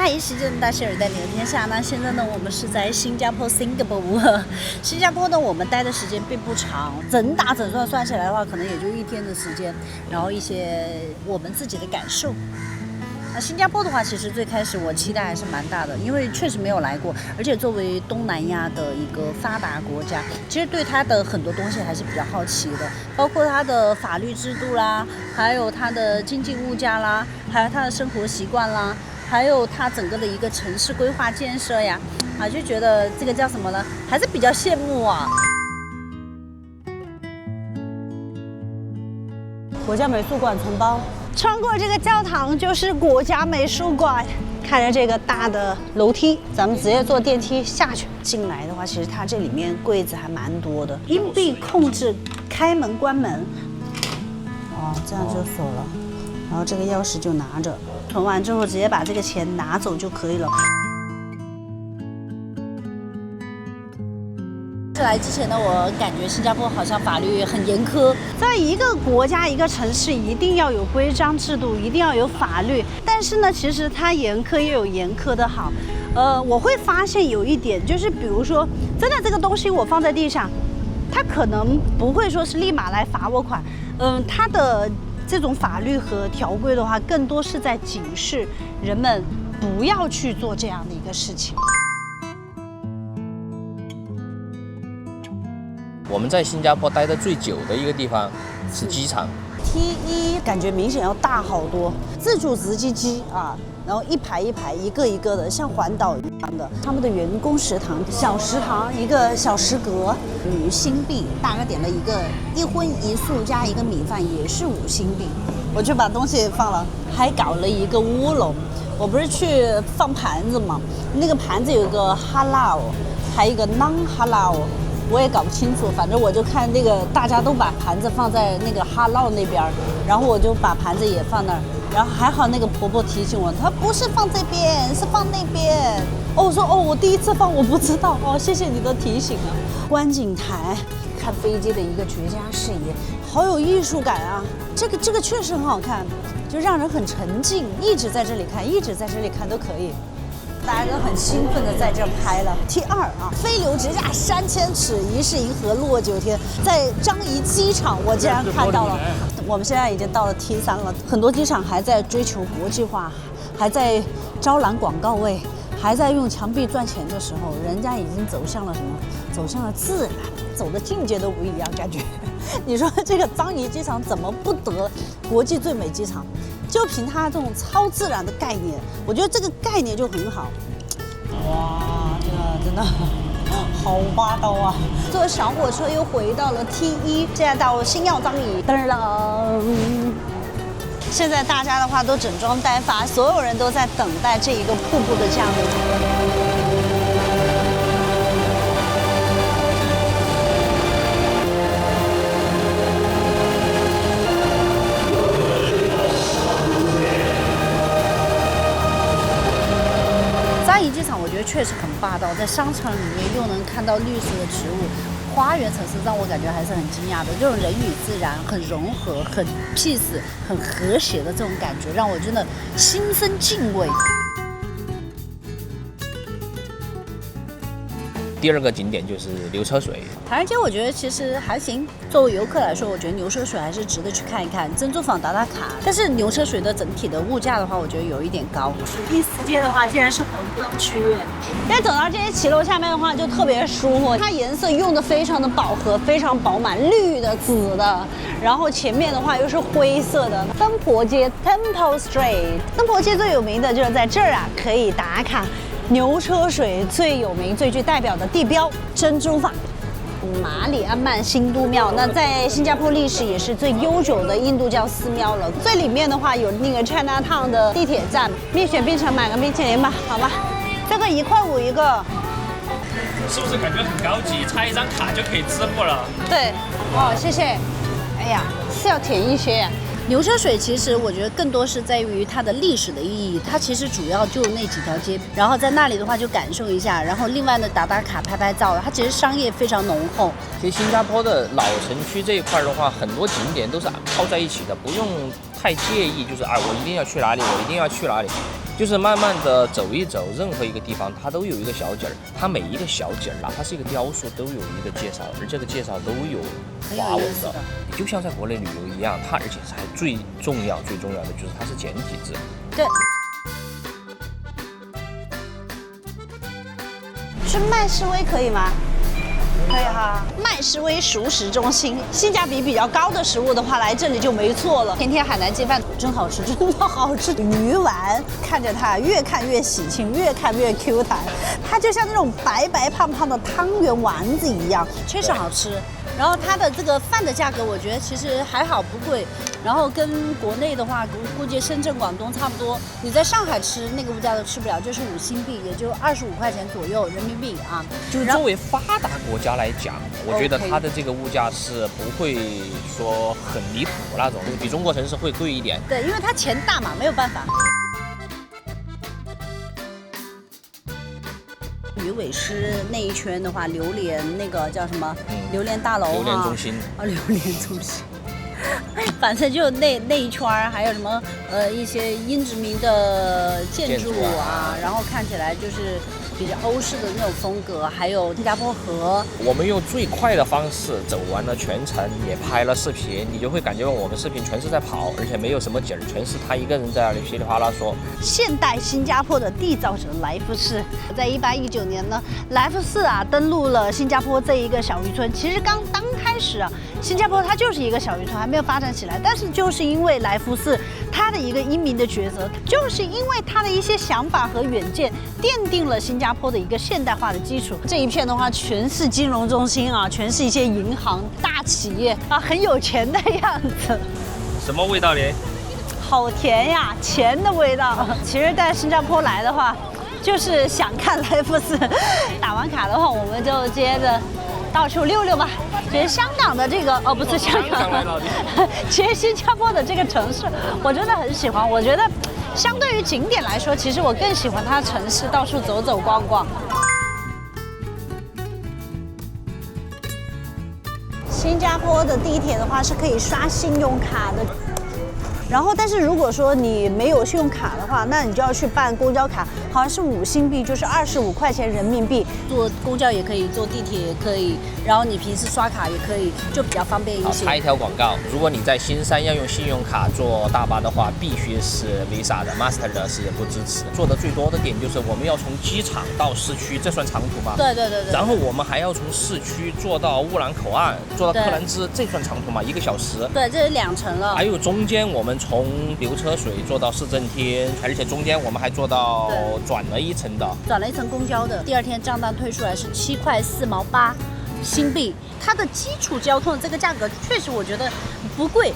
嗨，时间大希尔带你的天下。那现在呢，我们是在新加坡 Singapore。新加坡呢，我们待的时间并不长，整打整算起来的话，可能也就1天的时间。然后一些我们自己的感受。那新加坡的话，其实最开始我期待还是蛮大的，因为确实没有来过，而且作为东南亚的一个发达国家，其实对它的很多东西还是比较好奇的，包括它的法律制度啦，还有它的经济物价啦，还有它的生活习惯啦。还有它整个的一个城市规划建设呀，就觉得这个叫什么呢？还是比较羡慕啊。国家美术馆承包，穿过这个教堂就是国家美术馆。看着这个大的楼梯，咱们直接坐电梯下去。进来的话，其实它这里面柜子还蛮多的，硬币控制开门关门。哦，这样就锁了。然后这个钥匙就拿着，存完之后直接把这个钱拿走就可以了。来之前呢，我感觉新加坡好像法律很严苛，在一个国家一个城市一定要有规章制度，一定要有法律。但是呢，其实它严苛也有严苛的好。我会发现有一点，就是比如说，真的这个东西我放在地上，它可能不会说是立马来罚我款，它的这种法律和条规的话，更多是在警示人们不要去做这样的一个事情。我们在新加坡待的最久的一个地方是机场。T1感觉明显要大好多，自助值机啊，然后一排一排，一个一个的，像环岛一样的。他们的员工食堂，小食堂一个小食阁，5新币，大概点了一个1荤1素加一个米饭，也是5新币。我就把东西放了，还搞了一个乌龙。我不是去放盘子吗？那个盘子有一个哈拉，还有一个 non 哈拉。我也搞不清楚，反正我就看那个大家都把盘子放在那个哈烙那边，然后我就把盘子也放那儿，然后还好那个婆婆提醒我，她不是放这边，是放那边。我说我第一次放，我不知道谢谢你的提醒啊。观景台看飞机的一个绝佳视野，好有艺术感啊！这个确实很好看，就让人很沉浸，一直在这里看，一直在这里看都可以。大家都很兴奋的在这拍了。T2啊，飞流直下3000尺，疑是银河落9天，在樟宜机场我竟然看到了。我们现在已经到了 T3了，很多机场还在追求国际化，还在招揽广告位，还在用墙壁赚钱的时候，人家已经走向了什么？走向了自然，走的境界都不一样，感觉。你说这个樟宜机场怎么不得国际最美机场？就凭它这种超自然的概念，我觉得这个概念就很好。哇，这个真的好霸道啊！坐小火车又回到了 T1，现在到星耀樟宜。噔噔，现在大家的话都整装待发，所有人都在等待这一个瀑布的降临。樟宜机场我觉得确实很霸道，在商场里面又能看到绿色的植物，花园城市让我感觉还是很惊讶的。这种人与自然很融合、很 peace、很和谐的这种感觉，让我真的心生敬畏。第2个景点就是牛车水。唐人街我觉得其实还行，作为游客来说，我觉得牛车水还是值得去看一看，珍珠坊打卡。但是牛车水的整体的物价的话，我觉得有一点高。第4街的话，竟然是红灯区，因为走到这些骑楼下面的话，就特别舒服。它颜色用的非常的饱和，非常饱满，绿的、紫的，然后前面的话又是灰色的。灯婆街 （Temple Street），灯婆街最有名的就是在这儿啊，可以打卡。牛车水最有名、最具代表的地标珍珠坊。马里安曼新都庙，那在新加坡历史也是最悠久的印度教寺庙了。最里面的话有那个 Chinatown 的地铁站，蜜雪冰城买个冰淇淋吧，好吧。这个1块5一个，是不是感觉很高级？插一张卡就可以支付了。对，谢谢。哎呀，是要甜一些。牛车水其实我觉得更多是在于它的历史的意义，它其实主要就那几条街，然后在那里的话就感受一下，然后另外呢打卡拍照，它其实商业非常浓厚。其实新加坡的老城区这一块的话，很多景点都是泡在一起的，不用太介意，就是我一定要去哪里，我一定要去哪里。就是慢慢的走一走，任何一个地方它都有一个小景儿，它每一个小景儿哪怕是一个雕塑都有一个介绍，而这个介绍都有花纹的，就像在国内旅游一样，它而且还最重要的就是它是简体字。对。去麦士威可以吗？可以哈。麦士威熟食中心，性价比比较高的食物的话，来这里就没错了。天天海南鸡饭真好吃，真的好吃。鱼丸看着它越看越喜庆，越看越 Q 弹，它就像那种白白胖胖的汤圆丸子一样，确实好吃。然后它的这个饭的价格，我觉得其实还好，不贵。然后跟国内的话，估计深圳、广东差不多。你在上海吃那个物价都吃不了，就是5新币，也就25块钱左右人民币啊。就是作为发达国家来讲，我觉得它的这个物价是不会说很离谱那种，比中国城市会贵一点。对，因为它钱大嘛，没有办法。鱼尾狮那一圈的话，榴莲那个叫什么？榴莲大楼啊，榴莲中心啊，榴莲中心。反正就那一圈儿，还有什么一些英殖民的建筑啊，然后看起来就是比较欧式的那种风格，还有新加坡河。我们用最快的方式走完了全程，也拍了视频，你就会感觉我们视频全是在跑，而且没有什么景儿，全是他一个人在那里噼里啪啦说。现代新加坡的缔造者来福士，在1819年呢，来福士啊登陆了新加坡这一个小渔村。其实刚开始啊，新加坡它就是一个小渔村，还没有发展起来。但是就是因为来福士他的一个英明的抉择，就是因为他的一些想法和远见，奠定了新加坡的一个现代化的基础。这一片的话，全是金融中心啊，全是一些银行、大企业啊，很有钱的样子。什么味道呢？好甜呀，钱的味道。其实，在新加坡来的话，就是想看来福士。打完卡的话，我们就接着到处溜溜吧。其实香港的这个不是香港，其实新加坡的这个城市，我真的很喜欢。我觉得相对于景点来说，其实我更喜欢它的城市，到处走走逛逛。新加坡的地铁的话是可以刷信用卡的。然后，但是如果说你没有信用卡的话，那你就要去办公交卡，好像是5新币，就是25块钱人民币。坐公交也可以，坐地铁也可以，然后你平时刷卡也可以，就比较方便一些。插一条广告，如果你在新山要用信用卡坐大巴的话，必须是 Visa 的 ，Master 的是不支持。做的最多的点就是我们要从机场到市区，这算长途吗？对。然后我们还要从市区坐到乌兰口岸，坐到克兰芝，这算长途吗？1个小时。对，这是2程了。还有中间我们从流车水坐到市政厅，而且中间我们还坐到转了1层的，转了1层公交的。第2天账单推出来是7块4毛8新币。它的基础交通的这个价格确实我觉得不贵，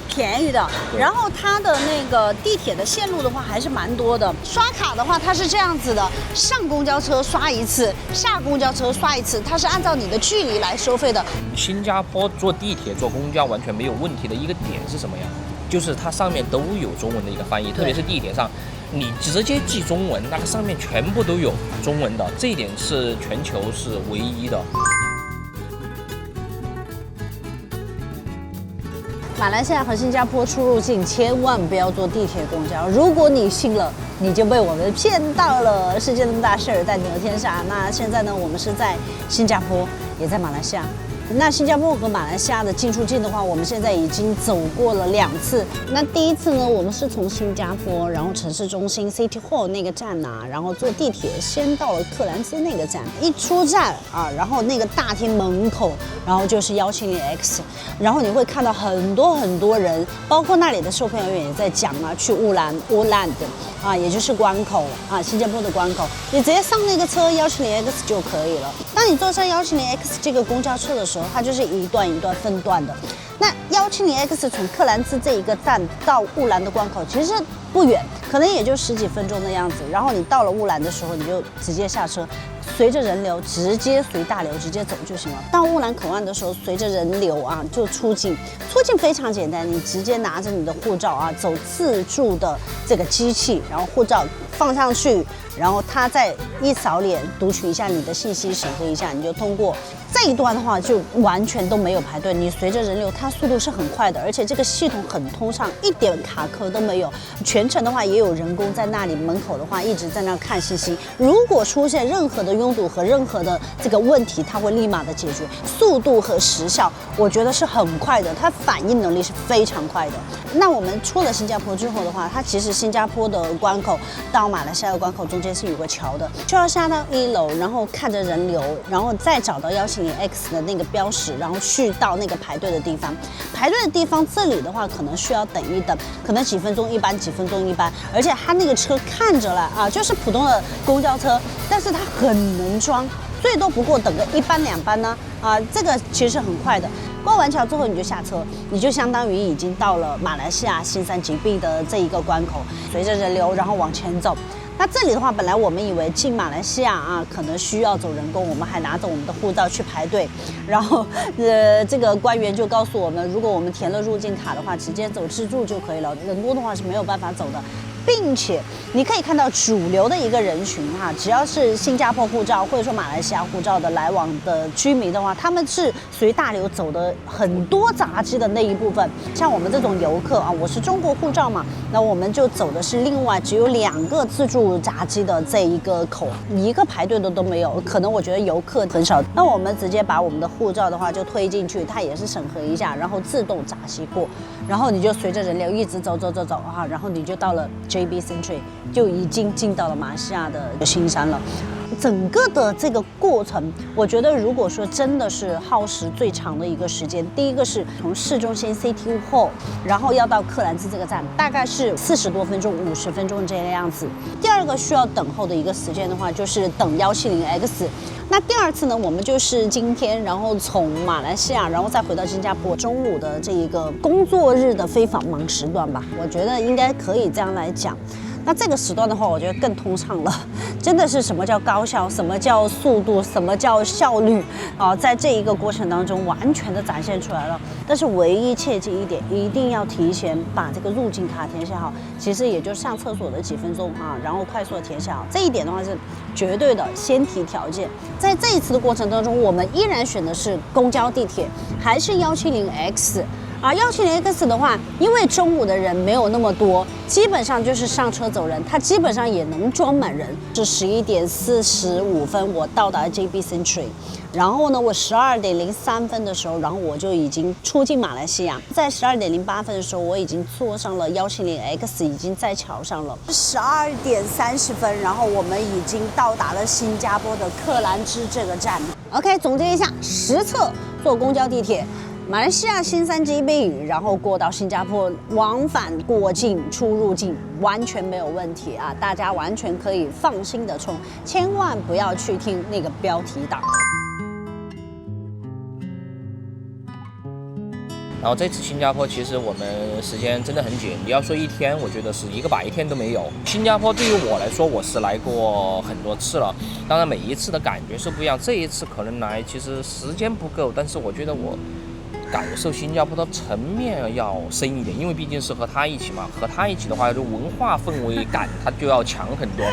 便宜的。然后它的那个地铁的线路的话还是蛮多的。刷卡的话它是这样子的，上公交车刷1次，下公交车刷1次，它是按照你的距离来收费的。新加坡坐地铁坐公交完全没有问题的一个点是什么呀？就是它上面都有中文的一个翻译，特别是地铁上，你直接记中文，那个上面全部都有中文的，这一点是全球是唯一的。马来西亚和新加坡出入境千万不要坐地铁、公交，如果你信了，你就被我们骗到了。世界那么大，事儿带你游天下。那现在呢，我们是在新加坡，也在马来西亚。那新加坡和马来西亚的进出境的话，我们现在已经走过了2次。那第1次呢，我们是从新加坡，然后城市中心 City Hall 那个站啊，然后坐地铁先到了克兰芝那个站。一出站啊，然后那个大厅门口，然后就是170X，然后你会看到很多人，包括那里的售票员也在讲啊，去乌兰啊，也就是关口啊，新加坡的关口，你直接上那个车170X就可以了。当你坐上170X这个公交车的时候，它就是一段一段分段的。那170X 从克兰芝这一个站到乌兰的关口其实不远，可能也就10几分钟的样子。然后你到了乌兰的时候，你就直接下车，随着人流直接随大流直接走就行了。到乌兰口岸的时候，随着人流啊就出境非常简单，你直接拿着你的护照啊，走自助的这个机器，然后护照放上去，然后它再一扫脸，读取一下你的信息，审核一下，你就通过。这一段的话就完全都没有排队，你随着人流，它速度是很快的，而且这个系统很通畅，一点卡壳都没有。全程的话也有人工在那里门口的话一直在那看信息，如果出现任何的拥堵和任何的这个问题，它会立马的解决，速度和时效我觉得是很快的，它反应能力是非常快的。那我们出了新加坡之后的话，它其实新加坡的关口到马来西亚的关口中间是有个桥的，就要下到1楼，然后看着人流，然后再找到170X 的那个标识，然后去到那个排队的地方。排队的地方这里的话，可能需要等一等，可能几分钟一班，几分钟一班，而且它那个车看着了啊，就是普通的公交车，但是它很能装，最多不过等个1班2班呢，这个其实很快的。过完桥之后你就下车，你就相当于已经到了马来西亚新山吉壁的这一个关口，随着人流然后往前走。那这里的话，本来我们以为进马来西亚可能需要走人工，我们还拿着我们的护照去排队，然后这个官员就告诉我们，如果我们填了入境卡的话，直接走自助就可以了，人工的话是没有办法走的。并且你可以看到主流的一个人群只要是新加坡护照或者说马来西亚护照的来往的居民的话，他们是随大流走的很多闸机的那一部分。像我们这种游客我是中国护照嘛，那我们就走的是另外只有2个自助闸机的这一个口，一个排队的都没有。可能我觉得游客很少，那我们直接把我们的护照的话就推进去，它也是审核一下，然后自动闸机过，然后你就随着人流一直走然后你就到了JB Century， 就已经进到了马来西亚的新山了。整个的这个过程，我觉得如果说真的是耗时最长的一个时间，第一个是从市中心 City Hall， 然后要到克兰兹这个站，大概是40多分钟、50分钟这个样子。第二个需要等候的一个时间的话，就是等170X。那第二次呢，我们就是今天，然后从马来西亚，然后再回到新加坡，中午的这一个工作日的非繁忙时段吧，我觉得应该可以这样来讲。那这个时段的话，我觉得更通畅了，真的是什么叫高效，什么叫速度，什么叫效率在这一个过程当中完全的展现出来了。但是唯一切记一点，一定要提前把这个入境卡填写好，其实也就上厕所的几分钟然后快速的填写好，这一点的话是绝对的先提条件。在这一次的过程当中，我们依然选的是公交、地铁，还是170X。170X 的话，因为中午的人没有那么多，基本上就是上车走人，它基本上也能装满人。是11点45分我到达 JB Century， 然后呢，我12点03分的时候，然后我就已经出境马来西亚。在12点08分的时候，我已经坐上了170X， 已经在桥上了。12点30分，然后我们已经到达了新加坡的克兰芝这个站。OK， 总结一下，实测坐公交、地铁。马来西亚新山基壁，然后过到新加坡，往返过境、出入境完全没有问题大家完全可以放心的冲，千万不要去听那个标题党。然后这次新加坡其实我们时间真的很紧，你要说一天，我觉得是一个白天都没有。新加坡对于我来说，我是来过很多次了，当然每一次的感觉是不一样。这一次可能来其实时间不够，但是我觉得我感受新加坡的层面要深一点，因为毕竟是和他一起嘛，和他一起的话，就文化氛围感它就要强很多，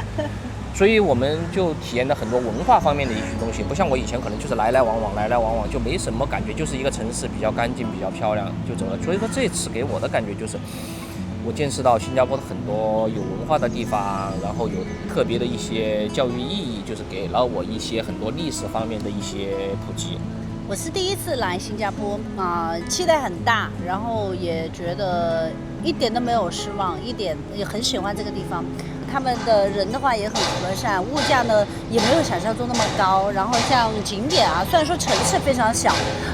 所以我们就体验了很多文化方面的一些东西，不像我以前可能就是来来往往就没什么感觉，就是一个城市比较干净、比较漂亮就走了。所以说这次给我的感觉就是，我见识到新加坡的很多有文化的地方，然后有特别的一些教育意义，就是给了我一些很多历史方面的一些普及。我是第一次来新加坡期待很大，然后也觉得一点都没有失望，一点也很喜欢这个地方。他们的人的话也很和善，物价呢也没有想象中那么高。然后像景点虽然说城市非常小，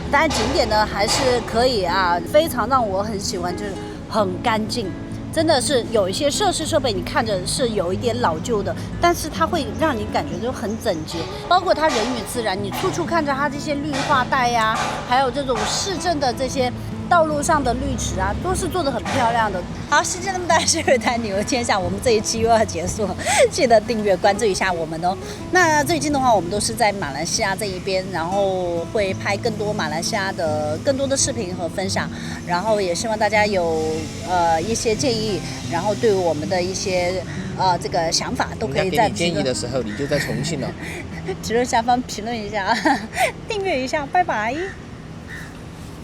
但景点呢还是可以非常让我很喜欢，就是很干净。真的是有一些设施设备，你看着是有一点老旧的，但是它会让你感觉就很整洁，包括它人与自然，你处处看着它这些绿化带还有这种市政的这些道路上的绿植啊，都是做得很漂亮的。好，世界那么大，事儿谈旅游天下，我们这一期又要结束了，记得订阅关注一下我们哦。那最近的话，我们都是在马来西亚这一边，然后会拍更多马来西亚的更多的视频和分享，然后也希望大家有一些建议，然后对我们的一些这个想法都可以在给你建议的时候，你就在重庆了。评论下方评论一下，订阅一下，拜拜。